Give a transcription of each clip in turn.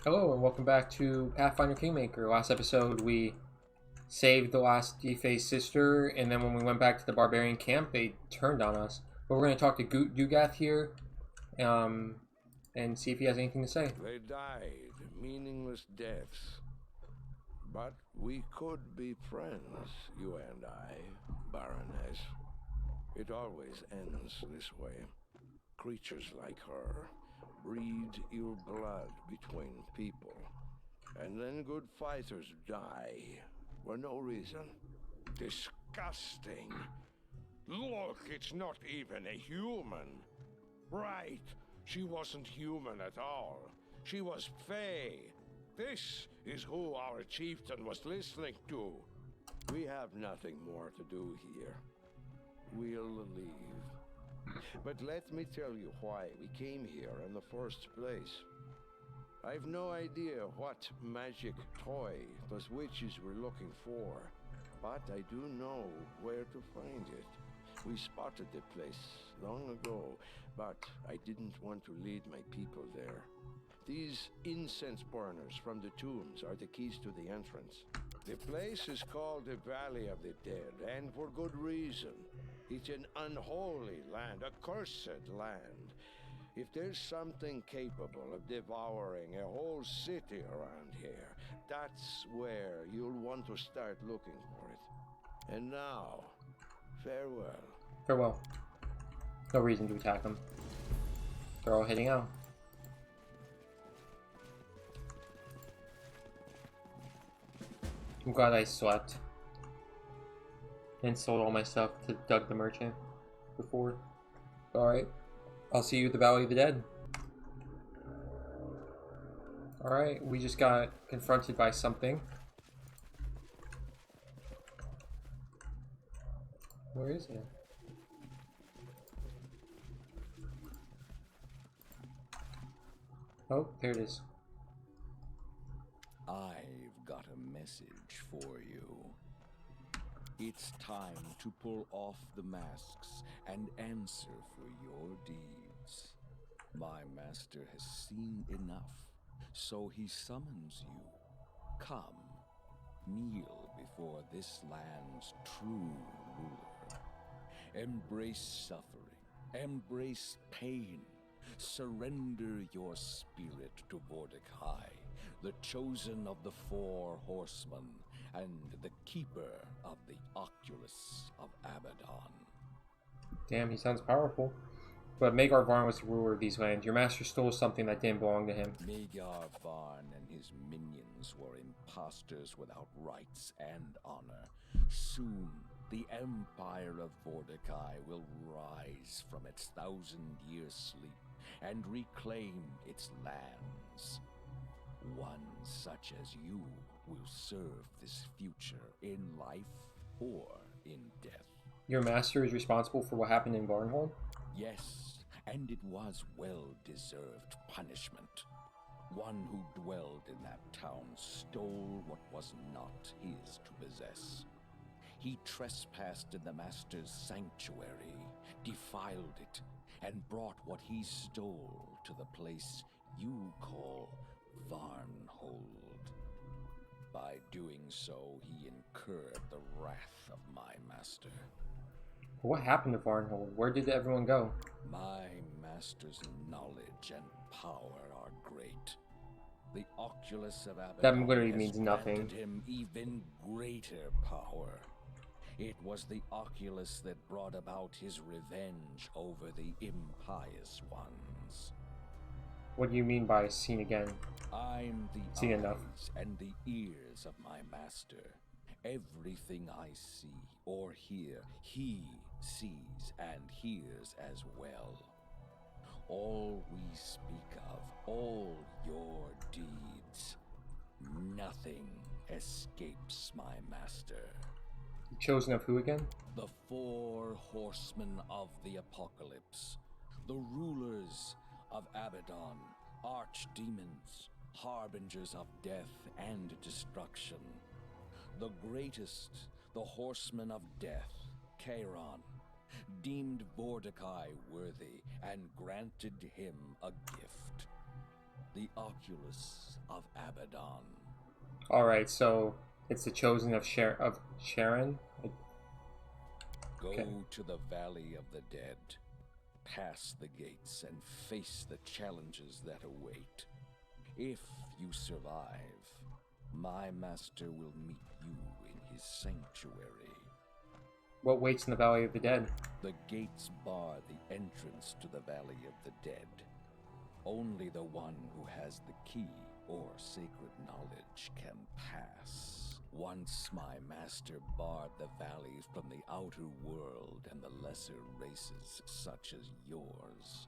Hello and welcome back to Pathfinder Kingmaker. Last episode we saved the last defaced sister, and then when we went back to the barbarian camp they turned on us. But we're going to talk to Dugath here and see if he has anything to say. They died meaningless deaths. But we could be friends, you and I, Baroness. It always ends this way. Creatures like her breed ill blood between people. And then good fighters die for no reason. Disgusting. Look, it's not even a human. Right, she wasn't human at all. She was Fey. This is who our chieftain was listening to. We have nothing more to do here. We'll leave. But let me tell you why we came here in the first place. I've no idea what magic toy those witches were looking for, but I do know where to find it. We spotted the place long ago, but I didn't want to lead my people there. These incense burners from the tombs are the keys to the entrance. The place is called the Valley of the Dead, and for good reason. It's an unholy land, a cursed land. If there's something capable of devouring a whole city around here, that's where you'll want to start looking for it. And now, farewell. Farewell. No reason to attack them. They're all heading out. I'm glad I slept and sold all my stuff to Doug the merchant before. Alright. I'll see you at the Valley of the Dead. Alright, we just got confronted by something. Where is it? Oh, there it is. I've got a message for you. It's time to pull off the masks and answer for your deeds. My master has seen enough, so he summons you. Come, kneel before this land's true ruler. Embrace suffering, embrace pain. Surrender your spirit to Mordecai, the chosen of the 4 horsemen, and the keeper of the Oculus of Abaddon. Damn, he sounds powerful. But Magar Varn was the ruler of these lands. Your master stole something that didn't belong to him. Magar Varn and his minions were impostors without rights and honor. Soon, the Empire of Mordecai will rise from its 1,000-year sleep and reclaim its lands. One such as you will serve this future in life or in death. Your master is responsible for what happened in Varnhold? Yes, and it was well-deserved punishment. One who dwelled in that town stole what was not his to possess. He trespassed in the master's sanctuary, defiled it, and brought what he stole to the place you call Varnhold. By doing so, he incurred the wrath of my master. What happened to Varnhold? Where did everyone go? My master's knowledge and power are great. The Oculus of Abaddon That literally has means nothing. granted him even greater power. It was the Oculus that brought about his revenge over the impious ones. What do you mean by seen again? I'm the Seen eyes enough. and the ears of my master. Everything I see or hear, he sees and hears as well. All we speak of, all your deeds, nothing escapes my master. Chosen of who again? The 4 horsemen of the apocalypse, the rulers of Abaddon, archdemons, harbingers of death and destruction. The greatest, the horseman of death, Charon, deemed Mordecai worthy and granted him a gift. The Oculus of Abaddon. Alright, so it's the chosen of Sharon? Go Okay. to the Valley of the Dead. Pass the gates and face the challenges that await. If you survive, my master will meet you in his sanctuary. What waits in the Valley of the Dead? The gates bar the entrance to the Valley of the Dead. Only the one who has the key or sacred knowledge can pass. Once my master barred the valley from the outer world and the lesser races such as yours.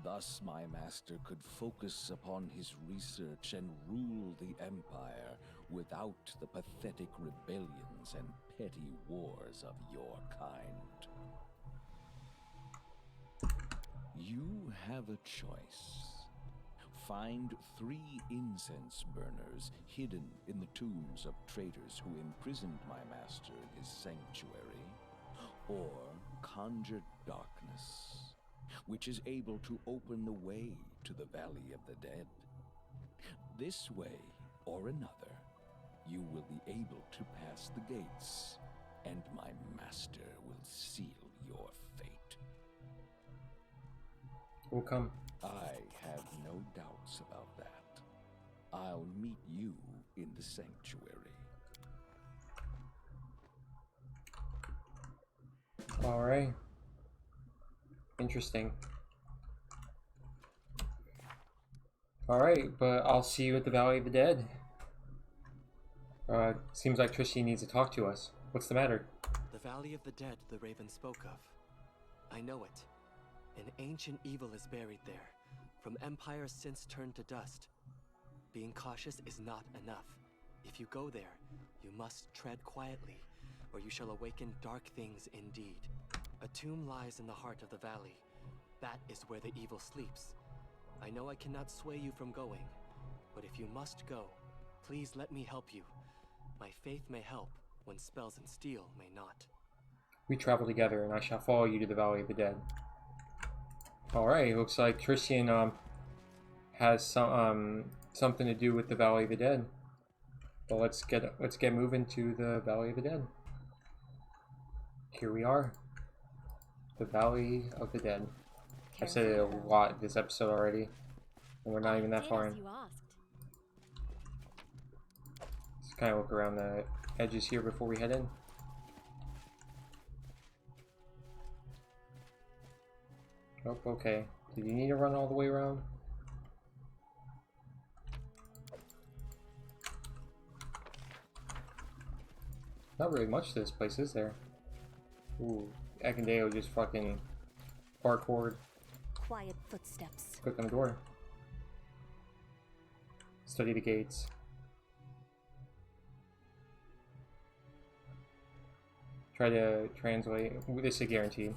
Thus my master could focus upon his research and rule the Empire without the pathetic rebellions and petty wars of your kind. You have a choice. Find 3 incense burners hidden in the tombs of traitors who imprisoned my master in his sanctuary, or conjure darkness, which is able to open the way to the Valley of the Dead. This way or another, you will be able to pass the gates, and my master will seal your fate. Will come. I have no doubts about that. I'll meet you in the sanctuary. Alright. Interesting. Alright, but I'll see you at the Valley of the Dead. Seems like Trishy needs to talk to us. What's the matter? The Valley of the Dead the Raven spoke of. I know it. An ancient evil is buried there, from empires since turned to dust. Being cautious is not enough. If you go there, you must tread quietly, or you shall awaken dark things indeed. A tomb lies in the heart of the valley. That is where the evil sleeps. I know I cannot sway you from going, but if you must go, please let me help you. My faith may help, when spells and steel may not. We travel together, and I shall follow you to the Valley of the Dead. Alright, looks like Tristian has something to do with the Valley of the Dead. But let's get moving to the Valley of the Dead. Here we are. The Valley of the Dead. I've said it a lot this episode already, and we're not even that far in. Let's kind of look around the edges here before we head in. Oh, okay. Did you need to run all the way around? Not really much to this place, is there? Ooh, Akindeo just fucking parkoured. Quiet footsteps. Click on the door. Study the gates. Try to translate. This is guaranteed.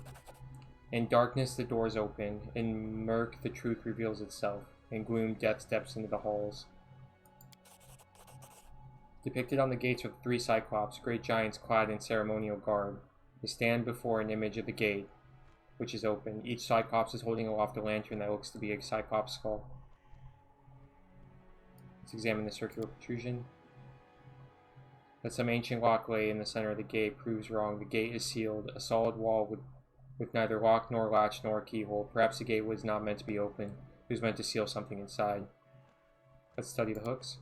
In darkness the doors open, in murk the truth reveals itself, in gloom death steps into the halls. Depicted on the gates are 3 Cyclops, great giants clad in ceremonial garb. They stand before an image of the gate, which is open. Each Cyclops is holding aloft a lantern that looks to be a Cyclops skull. Let's examine the circular protrusion. That some ancient lock lay in the center of the gate proves wrong. The gate is sealed, a solid wall with neither lock nor latch nor keyhole. Perhaps the gate was not meant to be open. It was meant to seal something inside. Let's study the hooks.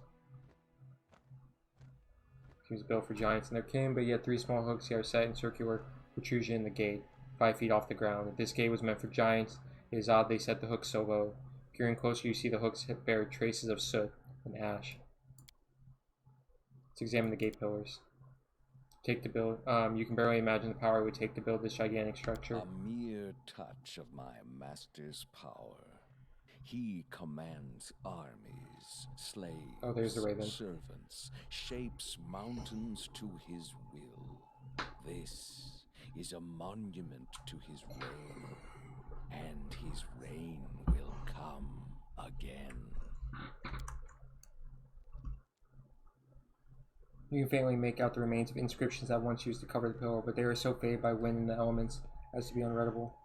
Seems built for giants and their kin, but yet 3 small hooks here are set in circular protrusion in the gate, 5 feet off the ground. If this gate was meant for giants, it is odd they set the hooks so low. Peering closer, you see the hooks bear traces of soot and ash. Let's examine the gate pillars. Take to build. You can barely imagine the power it would take to build this gigantic structure. A mere touch of my master's power. He commands armies, slaves, Oh, there's the Raven. servants, shapes mountains to his will. This is a monument to his reign, and his reign will come again. You can faintly make out the remains of inscriptions that once used to cover the pillar, but they are so faded by wind and the elements as to be unreadable.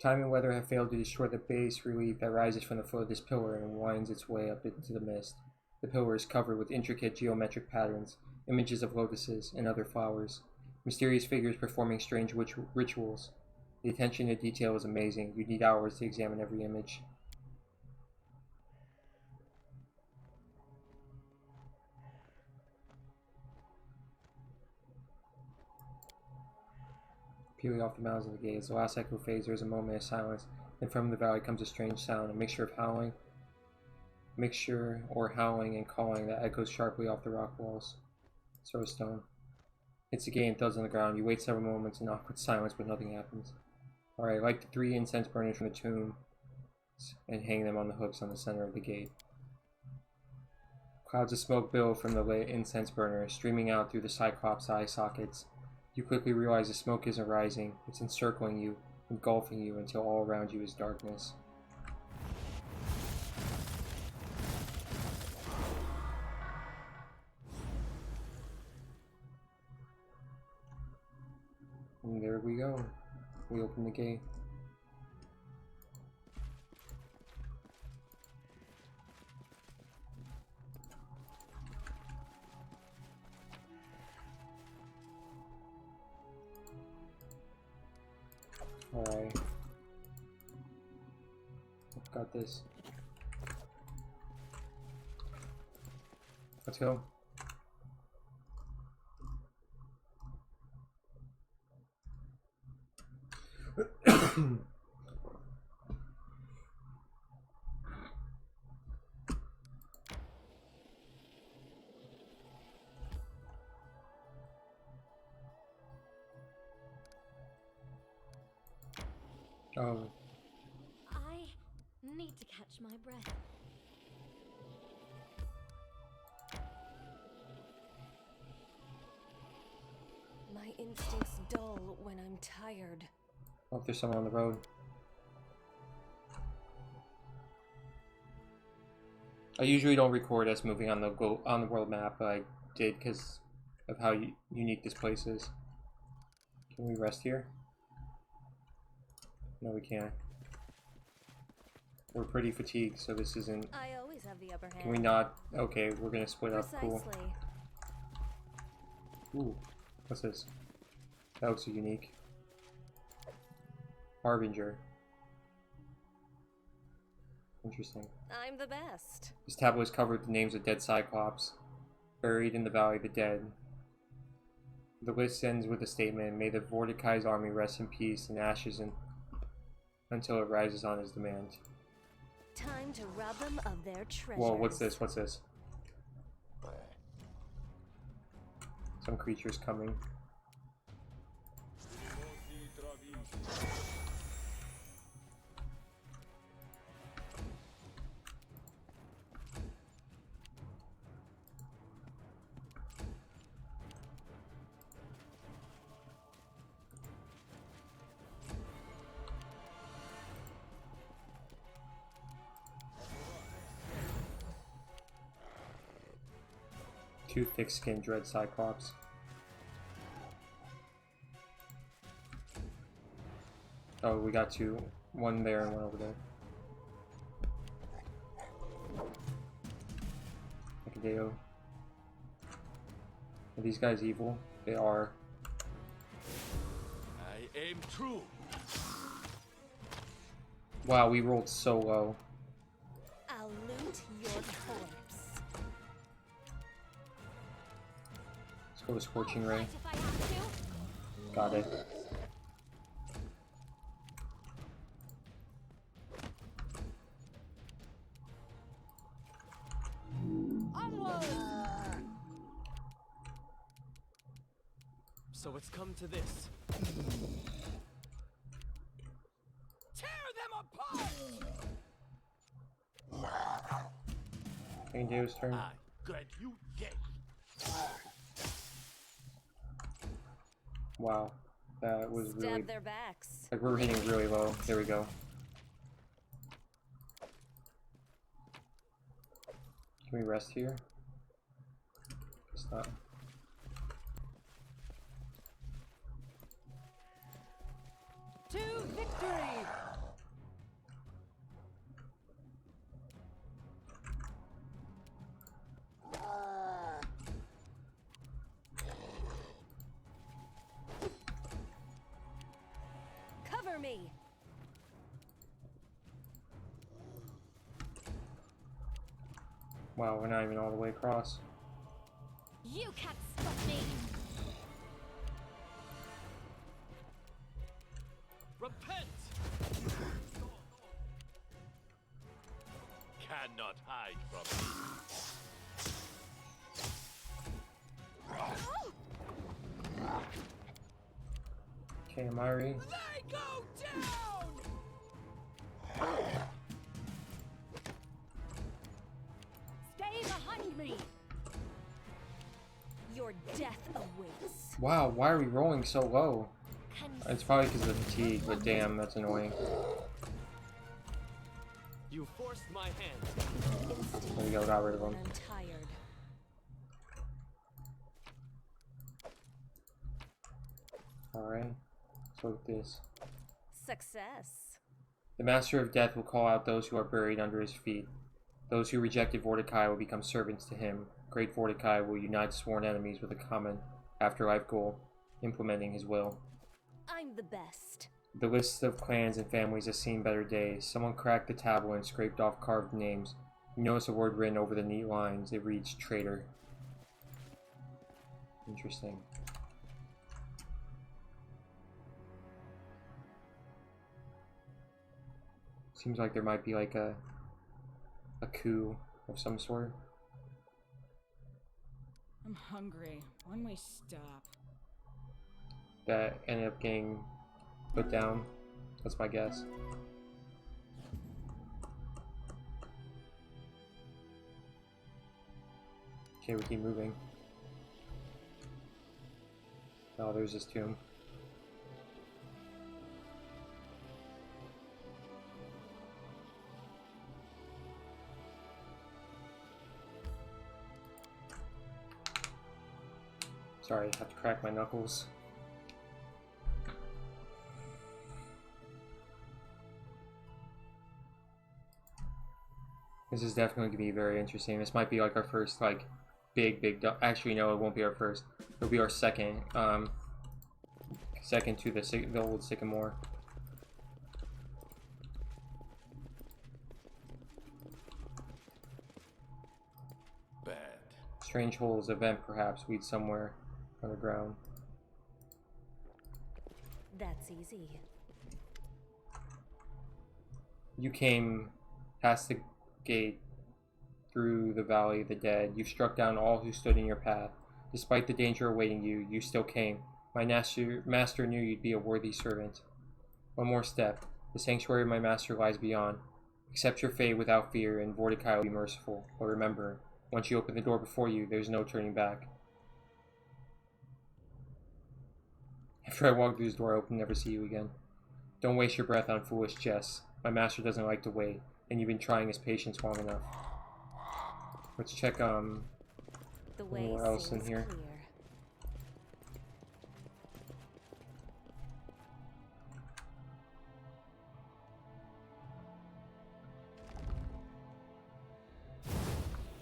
Time and weather have failed to destroy the base relief that rises from the foot of this pillar and winds its way up into the mist. The pillar is covered with intricate geometric patterns, images of lotuses and other flowers, mysterious figures performing strange rituals. The attention to detail is amazing. You'd need hours to examine every image. Peeling off the mounds of the gate. As the last echo fades, there is a moment of silence, and from the valley comes a strange sound, a mixture or howling and calling that echoes sharply off the rock walls. Throw a stone. Hits the gate and thuds on the ground. You wait several moments in awkward silence, but nothing happens. Alright, light the 3 incense burners from the tomb and hang them on the hooks on the center of the gate. Clouds of smoke billow from the lit incense burner, streaming out through the Cyclops' eye sockets. You quickly realize the smoke isn't rising, it's encircling you, engulfing you until all around you is darkness. And there we go. We open the gate. Alright. I've got this. Let's go. Oh. I need to catch my breath. My instincts dull when I'm tired. Oh, if there's someone on the road. I usually don't record us moving on the world map, but I did because of how unique this place is. Can we rest here? No, we can't. We're pretty fatigued, so this isn't... I always have the upper hand. Can we not? Okay, we're gonna split up. Cool. Ooh, what's this? That looks unique. Harbinger. Interesting. I'm the best. This tablet is covered with the names of dead Cyclops, buried in the Valley of the Dead. The list ends with a statement, "May the Mordecai's army rest in peace and ashes until it rises on his demand." Time to rob them of their treasures. Whoa, what's this? What's this? Some creature's coming. Two thick-skinned dread Cyclops. Oh, we got two. One there and one over there. Akadeo. Are these guys evil? They are. I aim true. Wow, we rolled so low. I'll loot your corpse. Let's go to Scorching Ray. If I have to. Got it. So it's come to this. Tear them apart! Akadeo's turn. I grant you death. Wow. That was really... Stab their backs. Like, we're hitting really low. There we go. Can we rest here? Guess not. To victory! Wow, we're not even all the way across. You can't stop me! Repent! Cannot hide from me. Okay, Amari. They go down! Stay behind me! Your death awaits. Wow, why are we rolling so low? Can It's probably because of the fatigue, but damn, that's annoying. You forced my hand. There we go, got rid of him. I'm tired. Alright, let's look at this. Success. The Master of Death will call out those who are buried under his feet. Those who rejected Vorticai will become servants to him. Great Vorticai will unite sworn enemies with a common afterlife goal, implementing his will. I'm the best. The list of clans and families has seen better days. Someone cracked the tablet and scraped off carved names. You notice a word written over the neat lines. It reads traitor. Interesting. Seems like there might be like a coup of some sort. I'm hungry. When we stop? That ended up getting put down. That's my guess. Okay, we keep moving. Oh, there's this tomb. Sorry, I have to crack my knuckles. This is definitely going to be very interesting. This might be like our first, like, big... Actually, no, it won't be our first. It'll be our second. Second to the old Sycamore. Bad. Strange holes, a vent perhaps, lead somewhere underground. That's easy. You came past the gate through the Valley of the Dead. You struck down all who stood in your path. Despite the danger awaiting you, you still came. My master knew you'd be a worthy servant. One more step. The sanctuary of my master lies beyond. Accept your fate without fear, and Vorticai will be merciful. But remember, once you open the door before you, there's no turning back. After I walk through this door, I hope to never see you again. Don't waste your breath on foolish jests. My master doesn't like to wait, and you've been trying his patience long enough. Let's check, The way anywhere else in seems here. clear.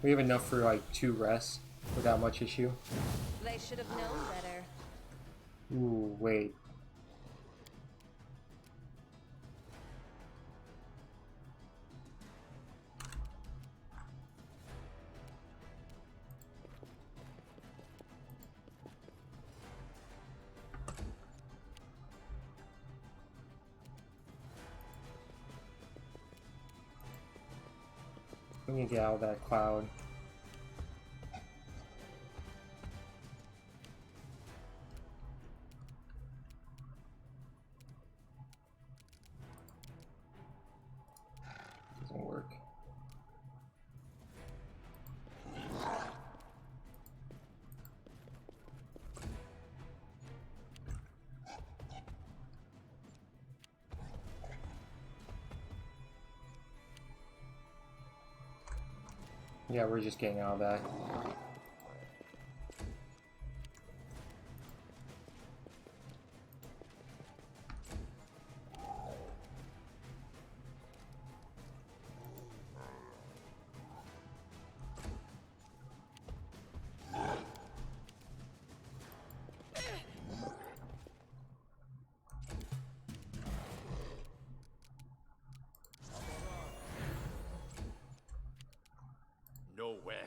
We have enough for, like, 2 rests without much issue. They should have known better. Ooh, wait. We need to get out of that cloud. Doesn't work. Yeah, we're just getting out of that. Nowhere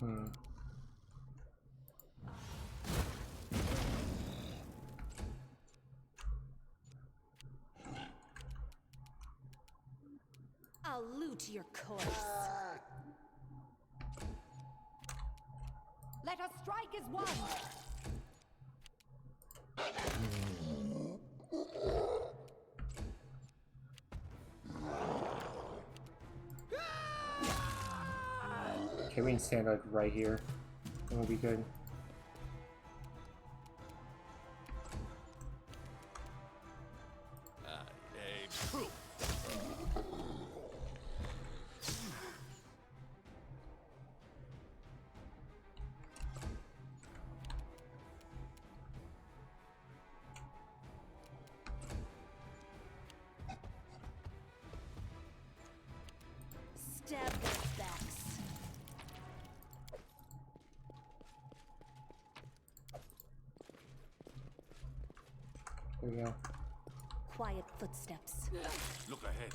done. I'll loot your corpse. Let us strike as one! Okay, we can stand like right here. And we'll be good. Stab their backs. There we go. Quiet footsteps. Look ahead.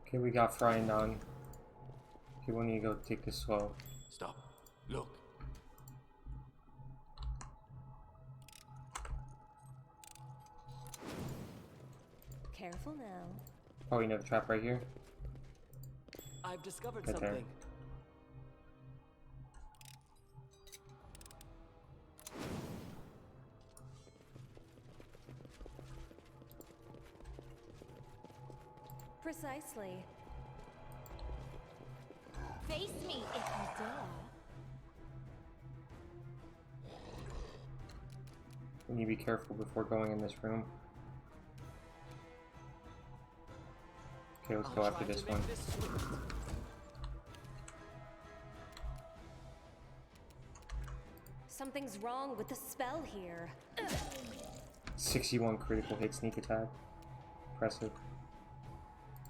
Okay, we got frying on. Okay, we'll need to go take this slow. Stop. Look. Careful now. Probably another trap right here. I've discovered Right there. something. Precisely. Face me if you dare. We need to be careful before going in this room. Okay, let's go I'll after try this to one. make this sweet. Something's wrong with the spell here. 61 critical hit sneak attack. Impressive.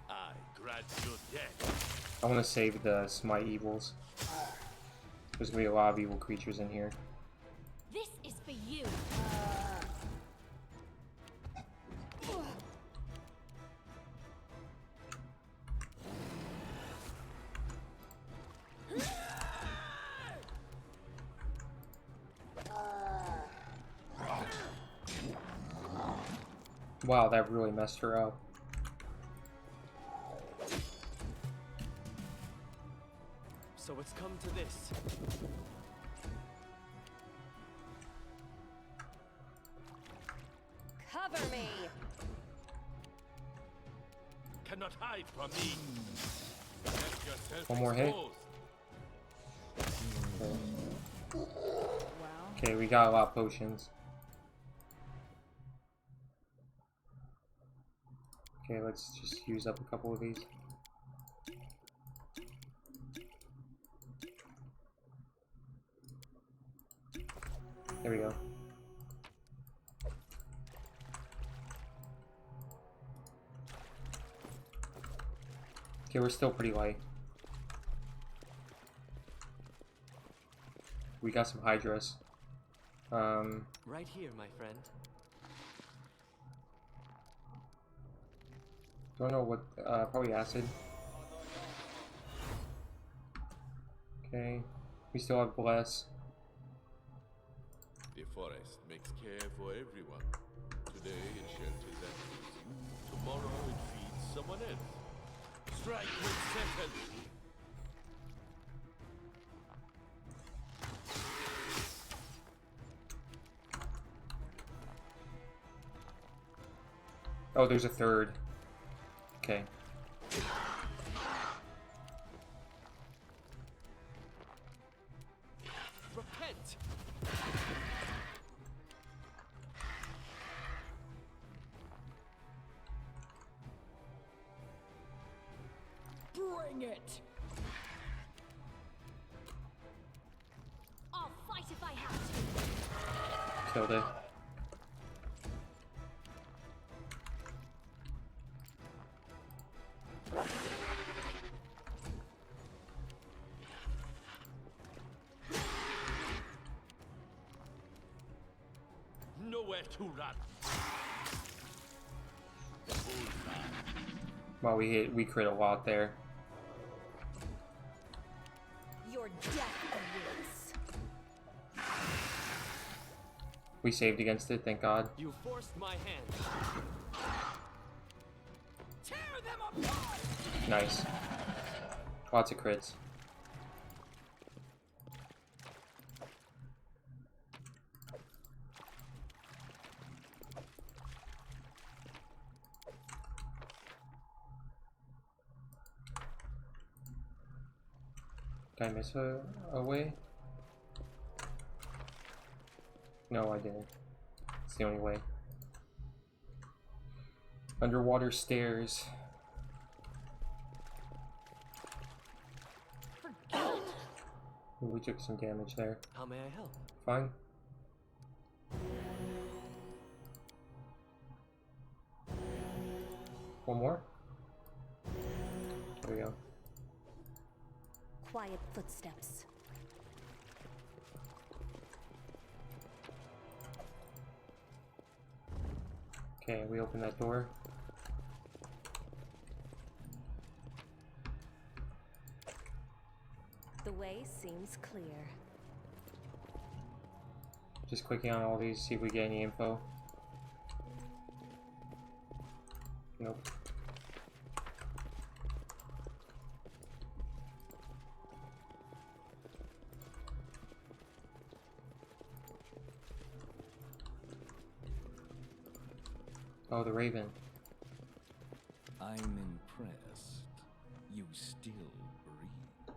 I grant you death. I want to save the Smite Evils. There's going to be a lot of evil creatures in here. This is for you. Wow, that really messed her up. So it's come to this. Cover me! Cannot hide from me. Let yourself One more hit. exposed. Okay. Well, Okay, we got a lot of potions. Okay, let's just use up a couple of these. There we go. Okay, we're still pretty light. We got some Hydras. Right here, my friend. Don't know what, probably acid. Okay, we still have Bless. The forest makes care for everyone. Today it shelters animals. Tomorrow it feeds someone else. Strike with settle. Oh, there's a third. Okay. Repent! bring it! I'll fight if I have to. Killed it. nowhere to run. Well, we crit a lot there. Your death awaits. We saved against it, thank God. You forced my hand. Tear them apart! Nice. Lots of crits. Did I miss a way? No, I didn't. It's the only way. Underwater stairs. Ooh, we took some damage there. How may I help? Fine. One more? There we go. Quiet footsteps. Okay, we open that door. The way seems clear. Just clicking on all these, see if we get any info. Nope. Oh, the Raven. I'm impressed. You still breathe.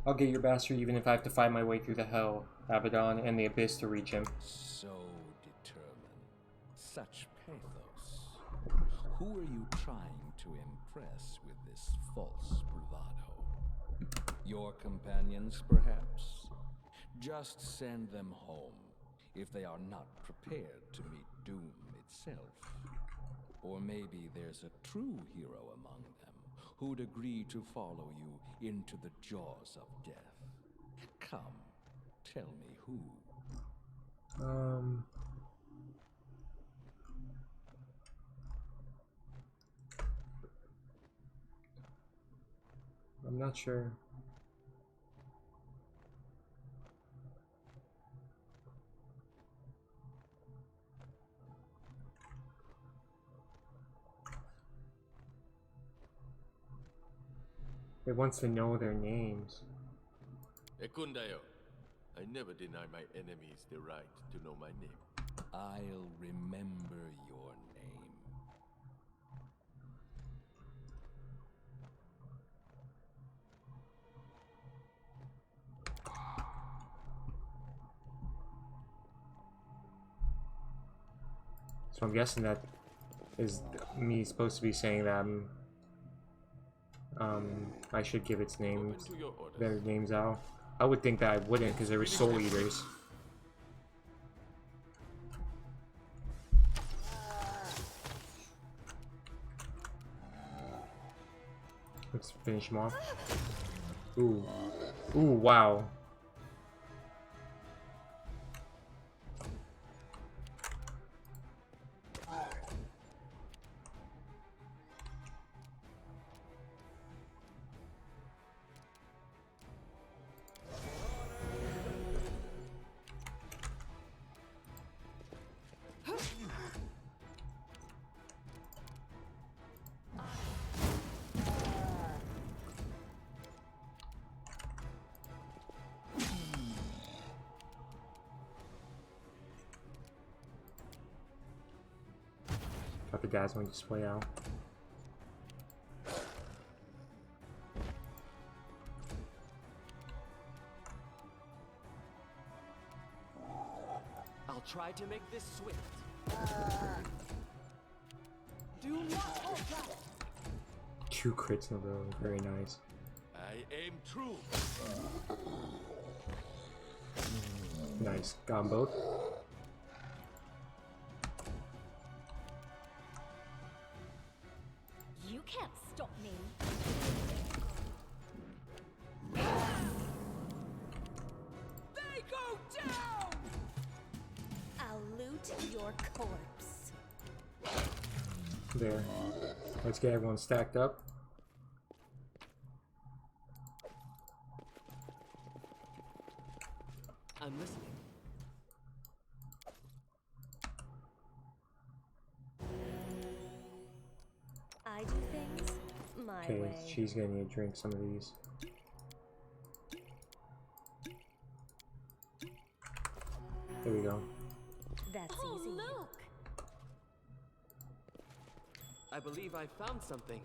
I'll get your bastard even if I have to find my way through the hell, Abaddon, and the abyss to reach him. So determined. Such pathos. Who are you trying to impress with this false bravado? Your companions, perhaps? Just send them home if they are not prepared to meet doom itself. Or maybe there's a true hero among them who'd agree to follow you into the jaws of death. Come, tell me who. I'm not sure. It wants to know their names. Ekundayo, I never deny my enemies the right to know my name. I'll remember your name. So I'm guessing that is me supposed to be saying that I should give its names, Open to your orders. their names out. I would think that I wouldn't because they were soul eaters. Let's finish him off. Ooh. Ooh, wow. Got the dazzling display out. I'll try to make this swift. Do not hold back. 2 crits in a row, very nice. I aim true. Nice, got 'em both. You can't stop me. I'll loot there. Let's get everyone stacked up. I'm listening. I do things my Okay, way. she's gonna need to drink some of these. There we go. That's Oh, easy. look! I believe I found something.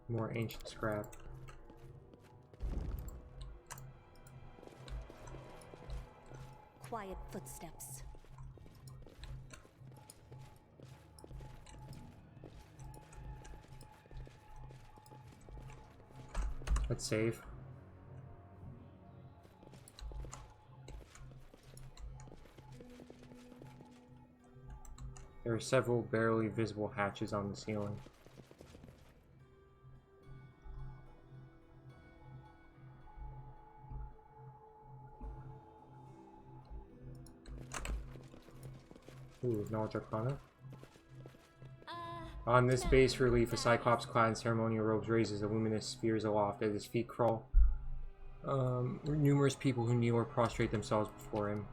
More ancient scrap. Quiet footsteps. Let's save. There are several barely visible hatches on the ceiling. Ooh, knowledge arcana. On this base relief, a cyclops clad in ceremonial robes raises the luminous spheres aloft as his feet crawl. Numerous people who kneel or prostrate themselves before him.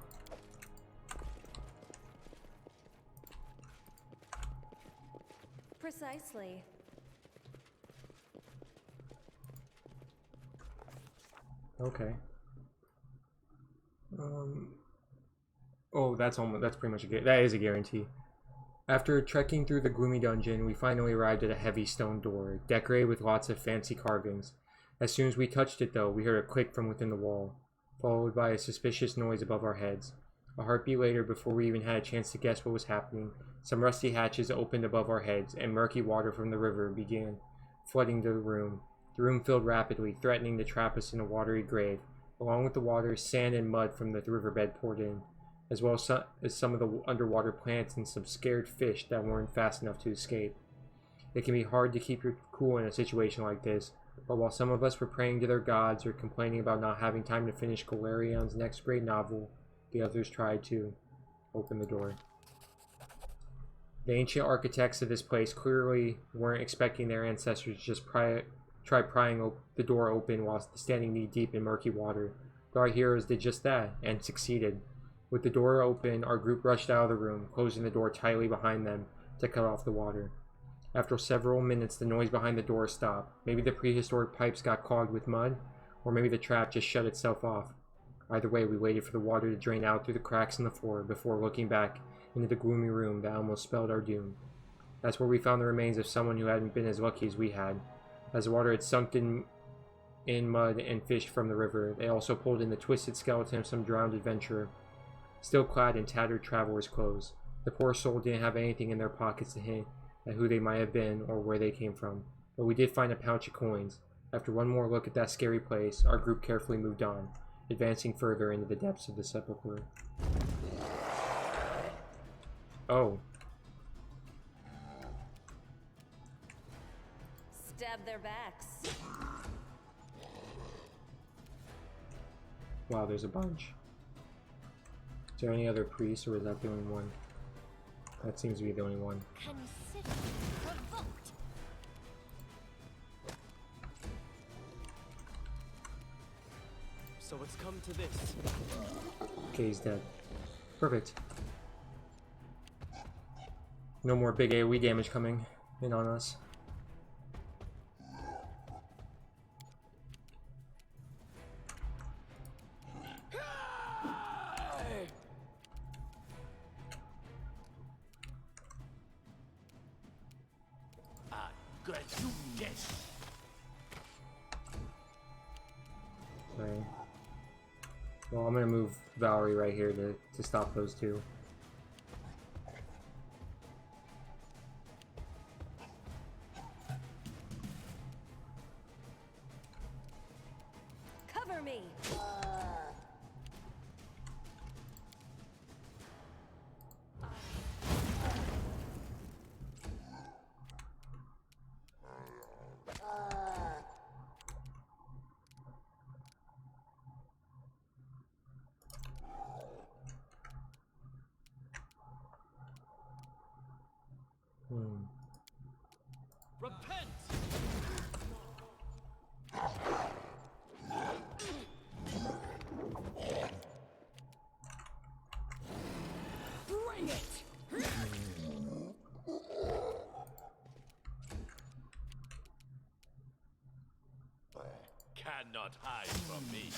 Precisely. Okay. Oh, that's pretty much that is a guarantee. After trekking through the gloomy dungeon, we finally arrived at a heavy stone door, decorated with lots of fancy carvings. As soon as we touched it, though, we heard a click from within the wall, followed by a suspicious noise above our heads. A heartbeat later, before we even had a chance to guess what was happening, some rusty hatches opened above our heads, and murky water from the river began flooding the room. The room filled rapidly, threatening to trap us in a watery grave. Along with the water, sand and mud from the riverbed poured in, as well as some of the underwater plants and some scared fish that weren't fast enough to escape. It can be hard to keep your cool in a situation like this, but while some of us were praying to their gods or complaining about not having time to finish Galerion's next great novel, the others tried to open the door. The ancient architects of this place clearly weren't expecting their ancestors to just try prying the door open while standing knee-deep in murky water. But our heroes did just that, and succeeded. With the door open, our group rushed out of the room, closing the door tightly behind them to cut off the water. After several minutes, the noise behind the door stopped. Maybe the prehistoric pipes got clogged with mud, or maybe the trap just shut itself off. Either way, we waited for the water to drain out through the cracks in the floor before looking back into the gloomy room that almost spelled our doom. That's where we found the remains of someone who hadn't been as lucky as we had. As the water had sunk in mud and fish from the river, they also pulled in the twisted skeleton of some drowned adventurer, still clad in tattered traveler's clothes. The poor soul didn't have anything in their pockets to hint at who they might have been or where they came from, but we did find a pouch of coins. After one more look at that scary place, our group carefully moved on, advancing further into the depths of the sepulchre. Oh. Stab their backs. Wow, there's a bunch. Is there any other priests, or is that the only one? That seems to be the only one. Consider provoked. So it's come to this. Okay, he's dead. Perfect. No more big AoE damage coming in on us. Okay. Well, I'm gonna move Valerie right here to stop those two. Cover me. cannot hide from me.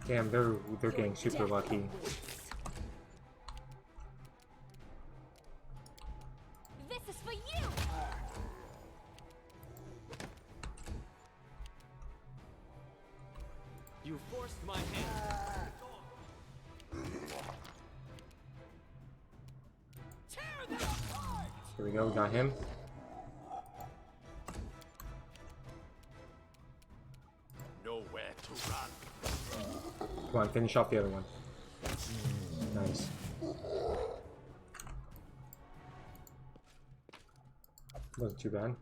Damn, they're getting super lucky. This is for you! You forced my hand. Tear them apart! Here we go, got him. Nowhere to run. Come on, finish off the other one. Nice. Wasn't too bad.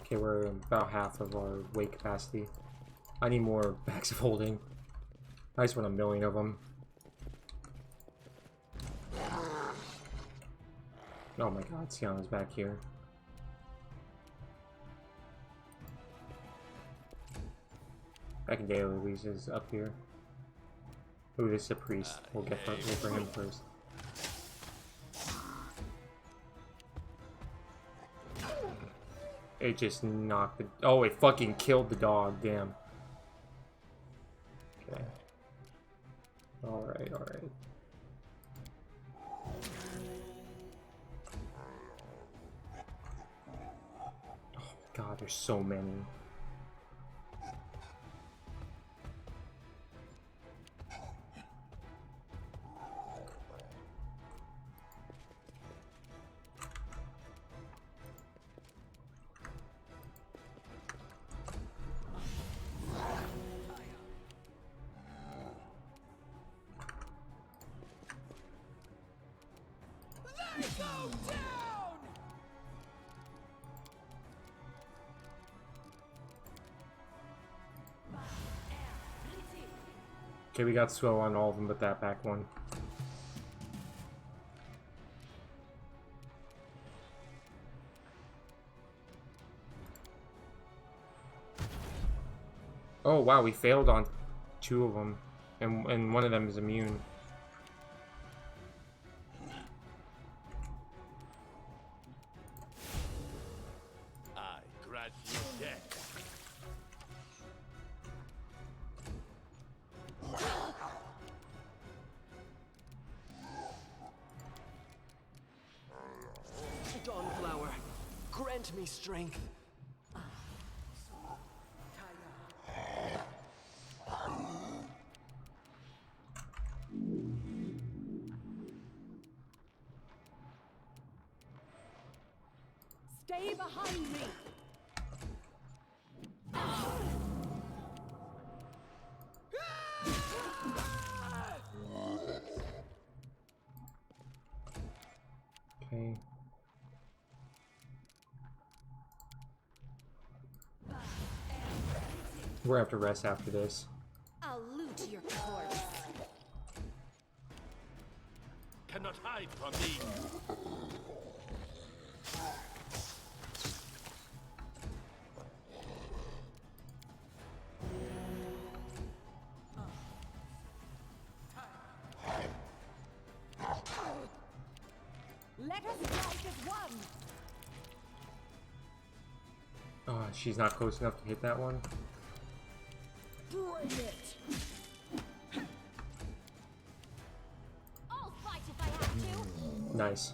Okay, we're about half of our weight capacity. I need more bags of holding. I just want 1,000,000 of them. Oh my god, Sienna's back here. Secondary release is up here. Ooh, this is a priest. We'll get for him first. It just knocked the... Oh, it fucking killed the dog. Damn. Okay. Alright, alright. Oh god, there's so many. Okay, we got slow on all of them but that back one. Oh wow, we failed on 2 of them, and one of them is immune. I grant you death. Dawnflower, grant me strength. Stay behind me! Okay. We're gonna have to rest after this. I'll loot your corpse. Cannot hide from me. Let us fight as one! Oh, she's not close enough to hit that one. Bring it! I'll fight if I have to! Nice.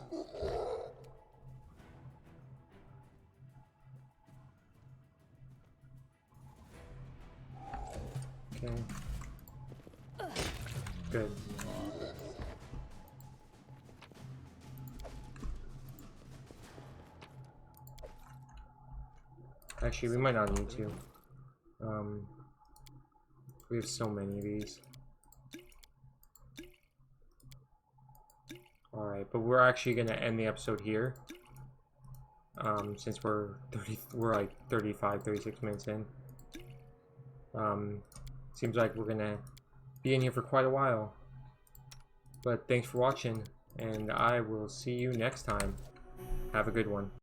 Okay. Good. Actually, we might not need to. We have so many of these. Alright, but we're actually gonna end the episode here. Since we're like 35, 36 minutes in. Seems like we're gonna be in here for quite a while. But thanks for watching, and I will see you next time. Have a good one.